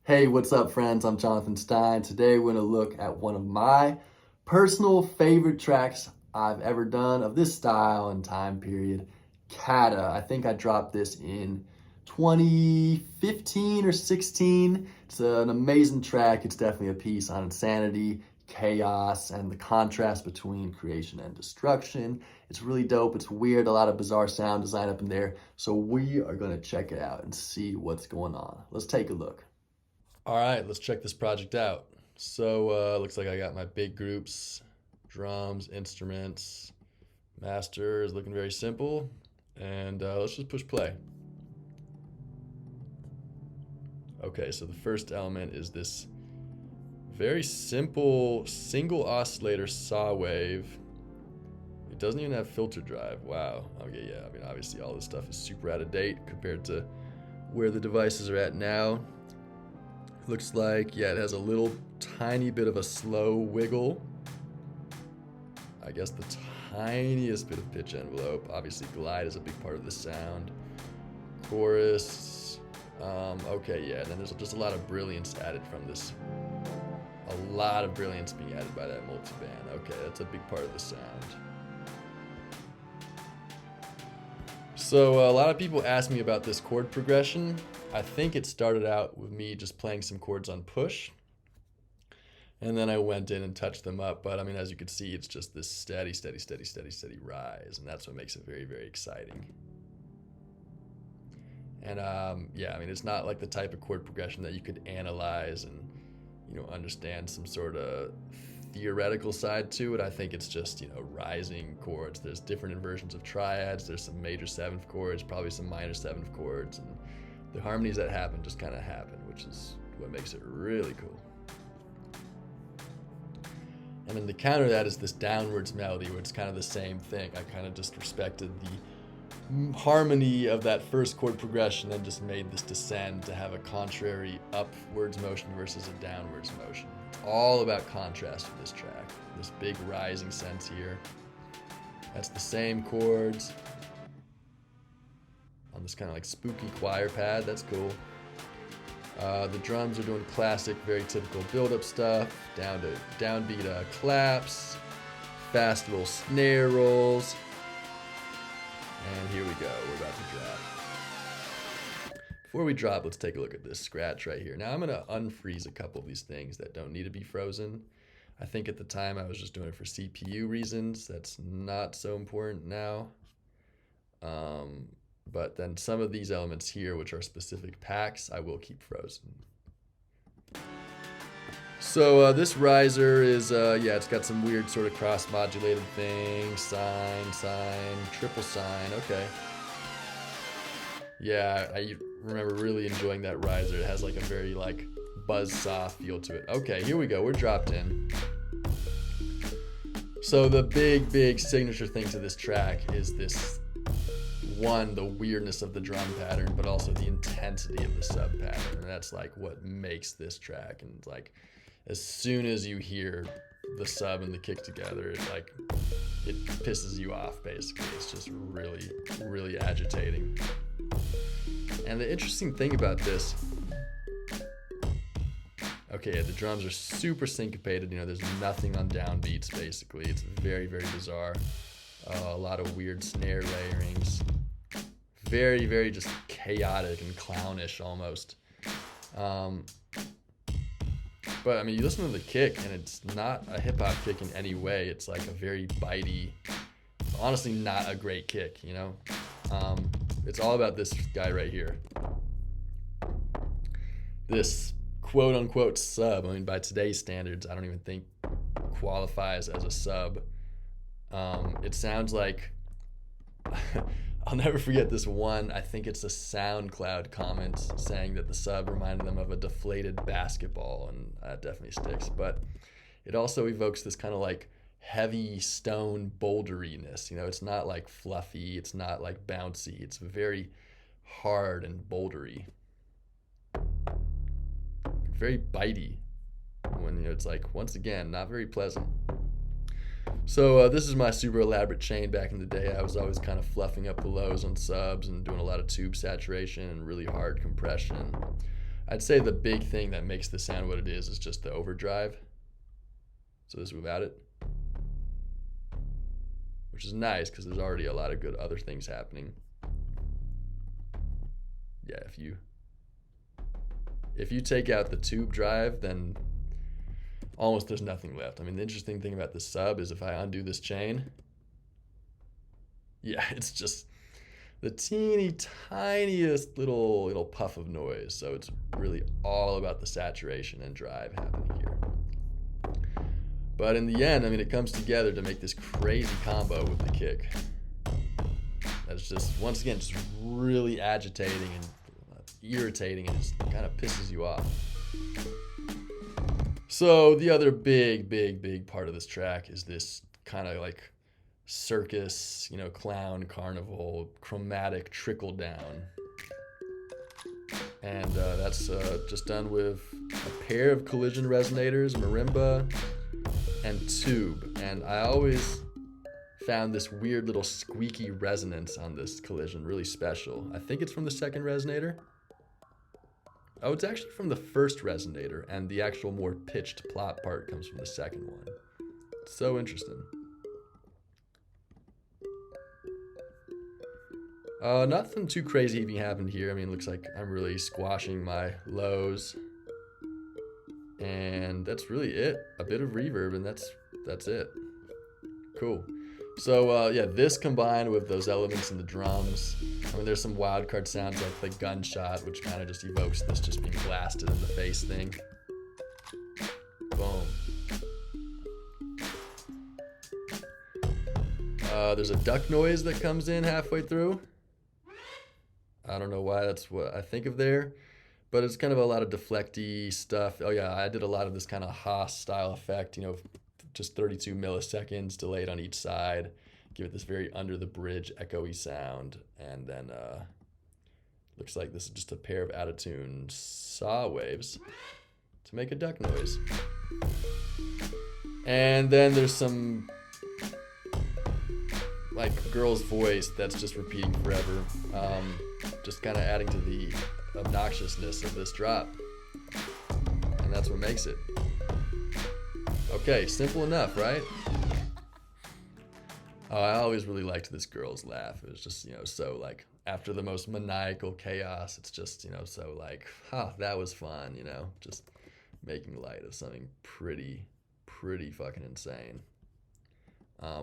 Hey, what's up, friends? I'm Jonathan Stein. Today, we're going to look at one of my personal favorite tracks I've ever done of this style and time period, Cata. I think I dropped this in 2015 or 16. It's an amazing track. It's definitely a piece on insanity, chaos, and the contrast between creation and destruction. It's really dope. It's weird. A lot of bizarre sound design up in there. So we are going to check it out and see what's going on. Let's take a look. All right, let's check this project out. So looks like I got my big groups, drums, instruments, master is looking very simple, and let's just push play. Okay, so the first element is this very simple single oscillator saw wave. It doesn't even have filter drive. Wow. Okay, yeah. I mean, obviously all this stuff is super out of date compared to where the devices are at now. Looks like, yeah, it has a little tiny bit of a slow wiggle. I guess the tiniest bit of pitch envelope. Obviously, glide is a big part of the sound. Chorus. Okay, yeah, and then there's just a lot of brilliance added from this. A lot of brilliance being added by that multiband. Okay, that's a big part of the sound. So a lot of people ask me about this chord progression. I think it started out with me just playing some chords on push, and then I went in and touched them up. But I mean, as you can see, it's just this steady, steady, steady, steady, steady rise, and that's what makes it very, very exciting. And yeah, I mean, it's not like the type of chord progression that you could analyze and understand some sort of theoretical side to it. I think it's just rising chords. There's different inversions of triads. There's some major seventh chords, probably some minor seventh chords, and the harmonies that happen just kind of happen, which is what makes it really cool. And then the counter to that is this downwards melody, where it's kind of the same thing. I kind of just respected the harmony of that first chord progression and just made this descend to have a contrary upwards motion versus a downwards motion. It's all about contrast for this track. This big rising sense here. That's the same chords on this kind of like spooky choir pad. That's cool. The drums are doing classic, very typical build-up stuff. Downbeat claps, fast little snare rolls. And here we go, we're about to drop. Before we drop, let's take a look at this scratch right here. Now I'm gonna unfreeze a couple of these things that don't need to be frozen. I think at the time I was just doing it for CPU reasons. That's not so important now. But then some of these elements here, which are specific packs, I will keep frozen. So this riser is, yeah, it's got some weird sort of cross-modulated thing. Sine, triple sine, okay. Yeah, I remember really enjoying that riser. It has like a very like buzzsaw feel to it. Okay, here we go, we're dropped in. So the big signature thing to this track is this, one, the weirdness of the drum pattern, but also the intensity of the sub pattern. And that's like what makes this track. And like, as soon as you hear the sub and the kick together, it pisses you off, basically. It's just really, really agitating. And the interesting thing about this, okay, the drums are super syncopated. There's nothing on downbeats, basically. It's very, very bizarre. A lot of weird snare layerings. Very, very just chaotic and clownish almost. But I mean, you listen to the kick and it's not a hip hop kick in any way. It's like a very bitey, honestly not a great kick, It's all about this guy right here. This quote unquote sub, I mean, by today's standards, I don't even think qualifies as a sub. It sounds like, I'll never forget this one, I think it's a SoundCloud comment saying that the sub reminded them of a deflated basketball, and that definitely sticks. But it also evokes this kind of like heavy stone boulderiness. It's not like fluffy, it's not like bouncy, it's very hard and bouldery. Very bitey when it's like, once again, not very pleasant. So this is my super elaborate chain back in the day. I was always kind of fluffing up the lows on subs and doing a lot of tube saturation and really hard compression. I'd say the big thing that makes the sound what it is just the overdrive. So this is without it, which is nice because there's already a lot of good other things happening. Yeah, if you take out the tube drive, then almost there's nothing left. I mean, the interesting thing about the sub is if I undo this chain, yeah, it's just the teeny tiniest little puff of noise. So it's really all about the saturation and drive happening here. But in the end, I mean, it comes together to make this crazy combo with the kick. That's just, once again, just really agitating and irritating, and just kind of pisses you off. So the other big part of this track is this kind of like circus, clown, carnival, chromatic trickle down. And that's just done with a pair of collision resonators, marimba, and tube. And I always found this weird little squeaky resonance on this collision really special. I think it's from the second resonator. Oh, it's actually from the first resonator, and the actual more pitched plot part comes from the second one. It's so interesting. Nothing too crazy even happened here. I mean, it looks like I'm really squashing my lows. And that's really it. A bit of reverb, and that's it. Cool. So yeah, this combined with those elements in the drums. I mean, there's some wildcard sounds like the gunshot, which kind of just evokes this just being blasted in the face thing. Boom. There's a duck noise that comes in halfway through. I don't know why that's what I think of there, but it's kind of a lot of deflecty stuff. Oh yeah, I did a lot of this kind of Haas style effect, just 32 milliseconds delayed on each side. Give it this very under the bridge echoey sound. And then looks like this is just a pair of out of tune saw waves to make a duck noise. And then there's some like girl's voice that's just repeating forever. Just kind of adding to the obnoxiousness of this drop. And that's what makes it. Okay, simple enough, right? Oh, I always really liked this girl's laugh. It was just, so like after the most maniacal chaos, it's just, so like, that was fun, just making light of something pretty fucking insane.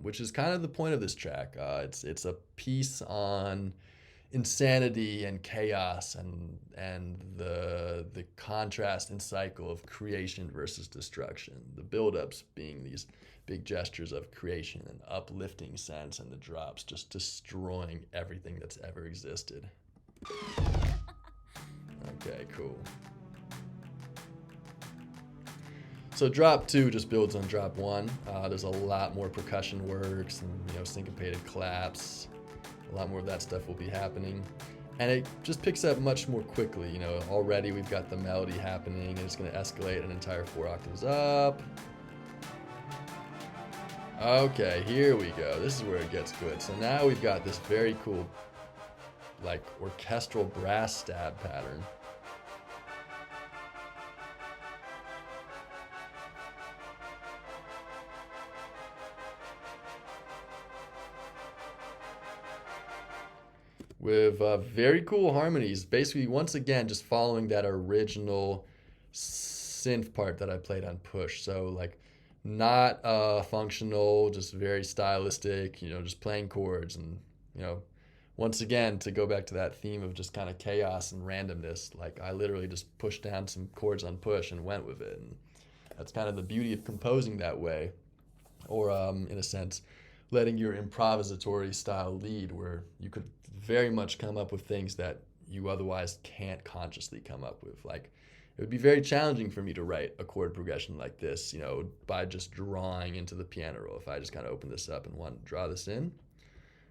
Which is kind of the point of this track. It's a piece on insanity and chaos and the contrast and cycle of creation versus destruction. The build-ups being these big gestures of creation and uplifting sense, and the drops just destroying everything that's ever existed. Okay, cool. So drop 2 just builds on drop 1. There's a lot more percussion works and syncopated claps. A lot more of that stuff will be happening. And it just picks up much more quickly. Already we've got the melody happening, and it's going to escalate an entire 4 octaves up. Okay, here we go. This is where it gets good. So now we've got this very cool, like, orchestral brass stab pattern. With very cool harmonies, basically once again just following that original synth part that I played on Push. So like not functional, just very stylistic, just playing chords. And once again, to go back to that theme of just kind of chaos and randomness, like I literally just pushed down some chords on Push and went with it. And that's kind of the beauty of composing that way, or in a sense letting your improvisatory style lead, where you could very much come up with things that you otherwise can't consciously come up with. Like, it would be very challenging for me to write a chord progression like this, by just drawing into the piano roll. If I just kind of open this up and want to draw this in,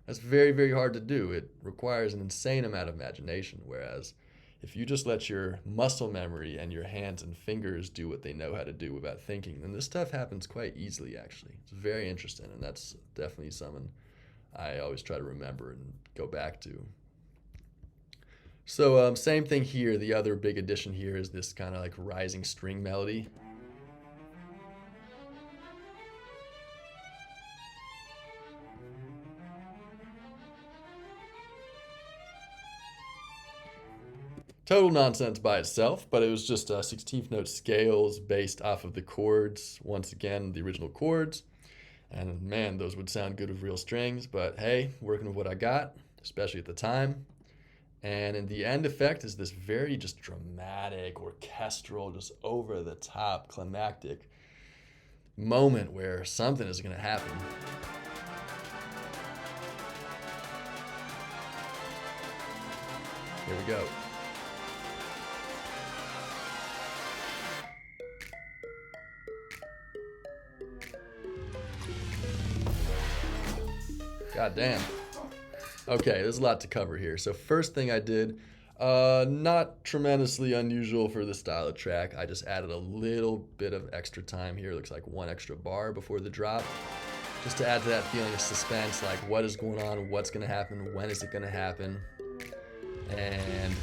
that's very, very hard to do. It requires an insane amount of imagination, whereas if you just let your muscle memory and your hands and fingers do what they know how to do without thinking, then this stuff happens quite easily, actually. It's very interesting, and that's definitely something I always try to remember and go back to. So same thing here. The other big addition here is this kind of like rising string melody. Total nonsense by itself, but it was just 16th note scales based off of the chords. Once again, the original chords. And man, those would sound good with real strings, but hey, working with what I got, especially at the time. And in the end effect is this very just dramatic, orchestral, just over the top, climactic moment where something is going to happen. Here we go. God damn. Okay, there's a lot to cover here. So first thing I did, not tremendously unusual for this style of track. I just added a little bit of extra time here. It looks like one extra bar before the drop. Just to add to that feeling of suspense, like what is going on, what's gonna happen, when is it gonna happen? And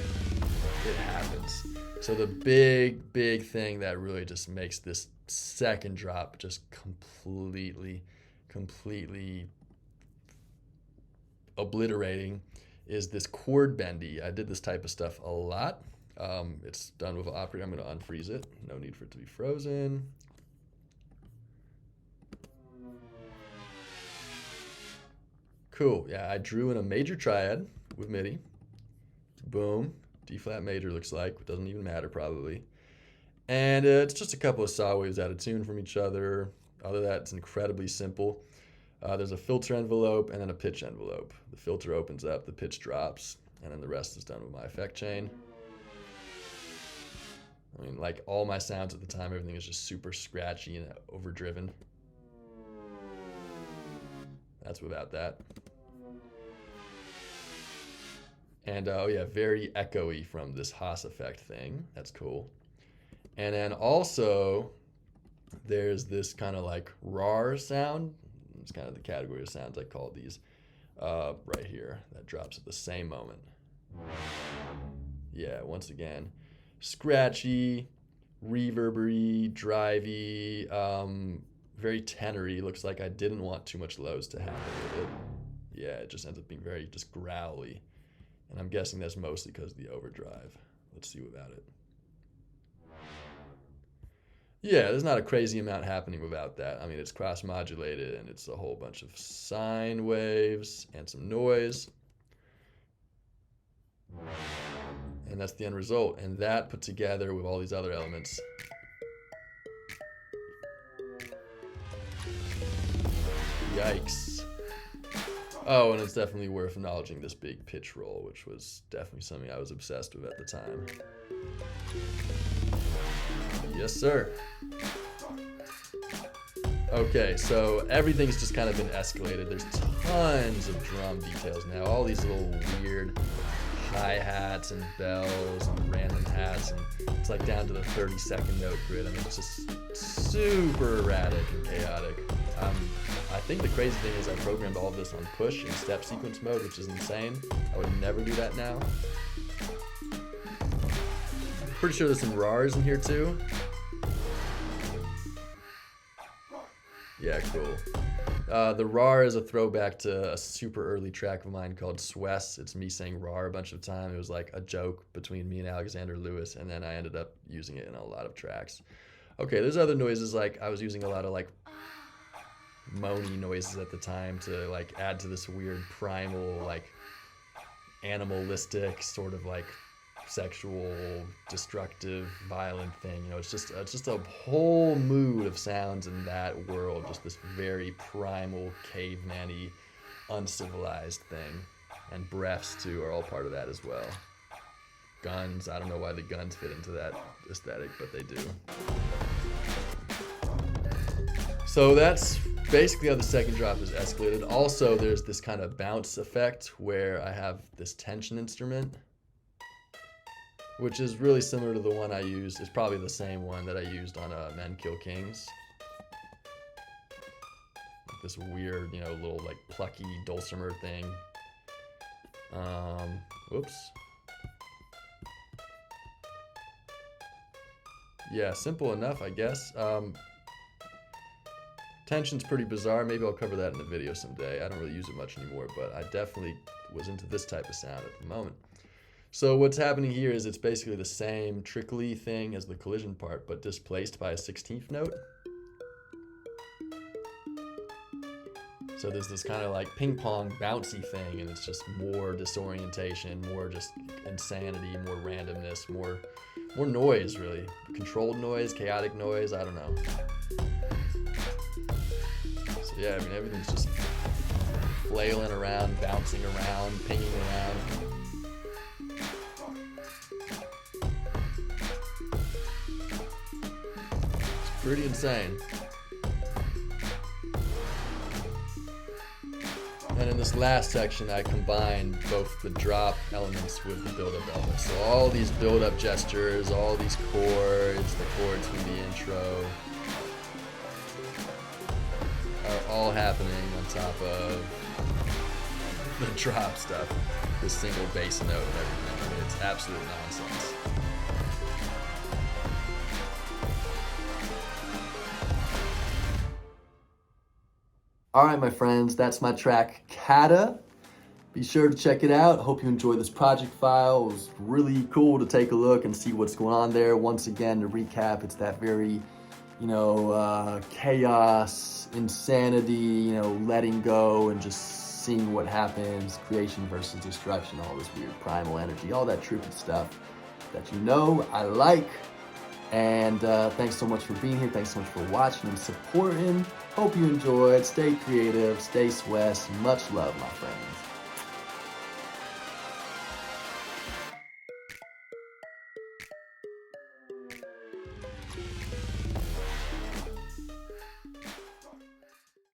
it happens. So the big thing that really just makes this second drop just completely obliterating is this chord bendy. I did this type of stuff a lot. It's done with an operator. I'm going to unfreeze it. No need for it to be frozen. Cool. Yeah, I drew in a major triad with MIDI. Boom. D flat major looks like. It doesn't even matter probably. And it's just a couple of saw waves out of tune from each other. Other than that, it's incredibly simple. There's a filter envelope and then a pitch envelope. The filter opens up, the pitch drops, and then the rest is done with my effect chain. I mean, like all my sounds at the time, everything is just super scratchy and overdriven. That's without that. And oh yeah, very echoey from this Haas effect thing. That's cool. And then also, there's this kind of like RAR sound. It's kind of the category of sounds I call these right here. That drops at the same moment. Yeah, once again, scratchy, reverbery, drivey, very tenory. Looks like I didn't want too much lows to happen with it. Yeah, it just ends up being very just growly. And I'm guessing that's mostly because of the overdrive. Let's see without it. Yeah, there's not a crazy amount happening without that. I mean, it's cross-modulated, and it's a whole bunch of sine waves and some noise. And that's the end result. And that put together with all these other elements. Yikes. Oh, and it's definitely worth acknowledging this big pitch roll, which was definitely something I was obsessed with at the time. Yes, sir. Okay, so everything's just kind of been escalated. There's tons of drum details now. All these little weird hi-hats and bells and random hats, and it's like down to the 30-second note grid. I mean, it's just super erratic and chaotic. I think the crazy thing is I programmed all of this on push in step sequence mode, which is insane. I would never do that now. Pretty sure there's some RARs in here too. Yeah, cool. The RAR is a throwback to a super early track of mine called Swess. It's me saying RAR a bunch of time. It was like a joke between me and Alexander Lewis, and then I ended up using it in a lot of tracks. Okay, there's other noises, like I was using a lot of like moany noises at the time to like add to this weird primal, like animalistic sort of like sexual, destructive, violent thing. You know, it's just a whole mood of sounds in that world. Just this very primal, caveman-y, uncivilized thing. And breaths too are all part of that as well. Guns, I don't know why the guns fit into that aesthetic, but they do. So that's basically how the second drop is escalated. Also, there's this kind of bounce effect where I have this tension instrument, which is really similar to the one I used. It's probably the same one that I used on Men Kill Kings. This weird, you know, little like plucky dulcimer thing. Whoops. yeah, simple enough, I guess. Tension's pretty bizarre. Maybe I'll cover that in a video someday. I don't really use it much anymore, but I definitely was into this type of sound at the moment. So what's happening here is it's basically the same trickly thing as the collision part, but displaced by a 16th note. So there's this kind of like ping pong bouncy thing, and it's just more disorientation, more just insanity, more randomness, more noise, really. Controlled noise, chaotic noise, I don't know. So yeah, I mean, everything's just flailing around, bouncing around, pinging around. It's pretty insane. And in this last section, I combined both the drop elements with the build-up elements. So all these build-up gestures, all these chords, the chords from the intro, are all happening on top of the drop stuff, the single bass note and everything. I mean, it's absolute nonsense. All right, my friends, that's my track, Cata. Be sure to check it out. Hope you enjoyed this project file. It was really cool to take a look and see what's going on there. Once again, to recap, it's that very, chaos, insanity, letting go and just seeing what happens, creation versus destruction, all this weird primal energy, all that trippy stuff that I like. And thanks so much for being here. Thanks so much for watching and supporting. Hope you enjoyed. Stay creative, stay Swiss. Much love, my friends.